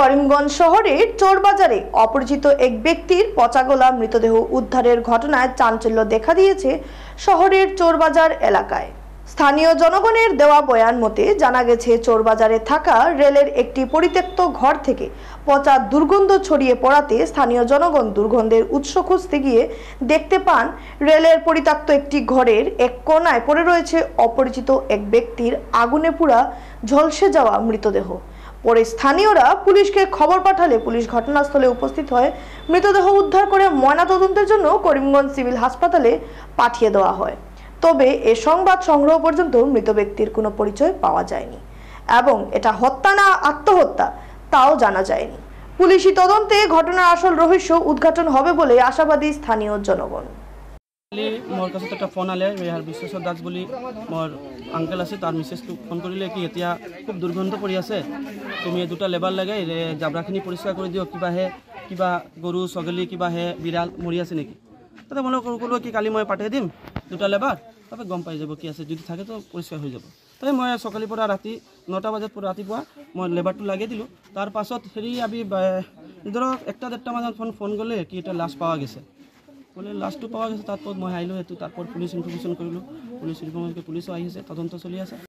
করিমগঞ্জ শহরের চোরবাজারে অপরিচিত এক ব্যক্তির পচাগলা মৃতদেহ উদ্ধারের ঘটনায় চাঞ্চল্য দেখা দিয়েছে শহরের চোরবাজার এলাকায়। স্থানীয় জনগণের দেওয়া বয়ান মতে জানা গেছে, চোরবাজারে থাকা রেলের একটি পরিত্যক্ত ঘর থেকে পচা দুর্গন্ধ ছড়িয়ে পড়াতে স্থানীয় জনগণ দুর্গন্ধের উৎস খুঁজতে গিয়ে দেখতে পান রেলের পরিত্যক্ত একটি ঘরের এক কোণায় পড়ে রয়েছে অপরিচিত এক ব্যক্তির আগুনে পুড়া ঝলসে যাওয়া মৃতদেহ। পরে স্থানীয়রা পুলিশকে খবর পাঠালে পুলিশ ঘটনাস্থলে উপস্থিত হয়ে মৃতদেহ উদ্ধার করে ময়নাতদন্তের জন্য করিমগঞ্জ সিভিল হাসপাতালে পাঠিয়ে দেওয়া হয়। তবে এ সংবাদ সংগ্রহ পর্যন্ত মৃত ব্যক্তির কোনো পরিচয় পাওয়া যায়নি এবং এটা হত্যা না আত্মহত্যা তাও জানা যায়নি। পুলিশি তদন্তে ঘটনার আসল রহস্য উদ্ঘাটন হবে বলে আশাবাদী স্থানীয় জনগণ। মোর কাছে একটা ফোন আলে বিশ্বেশ্বর দাস বলে মোর আঙ্কেল আছে, তার মিসেসটো ফোন কৰিলে কি এতিয়া খুব দুর্গন্ধ পৰি আছে, তুমি দুটা লেবাৰ লগাই জাবৰাখিনি পৰিষ্কাৰ কৰি দিও, কিবা গৰু ছাগলী কিবা বিড়াল মৰি আছে নেকি। তাতে মই ক'লো কি কালি মই পাঠাই দিম দুটা লেবাৰ, তাতে গম পাই যাব কি আছে, যদি থাকে তো পৰিষ্কাৰ হৈ যাব। তাই মই সকালৰ পৰা ৰাতি 9টা বজাত ৰাতিপুৱা মই লেবাৰটো লগাই দিলোঁ। তাৰ পাছত আমি ধৰক 1টা-1.5টা মানত ফোন গ'লে কি এটা লাশ পাওয়া গেছে, বলে লাশটো পাওয়া গেছে। তারপর মই আহিলোঁ, সেইটো তারপর পুলিশ ইনফরমেশন কৰিলোঁ, পুলিচ ইনফরমেশন পুলিশও আহিছে, তদন্ত চলি আছে।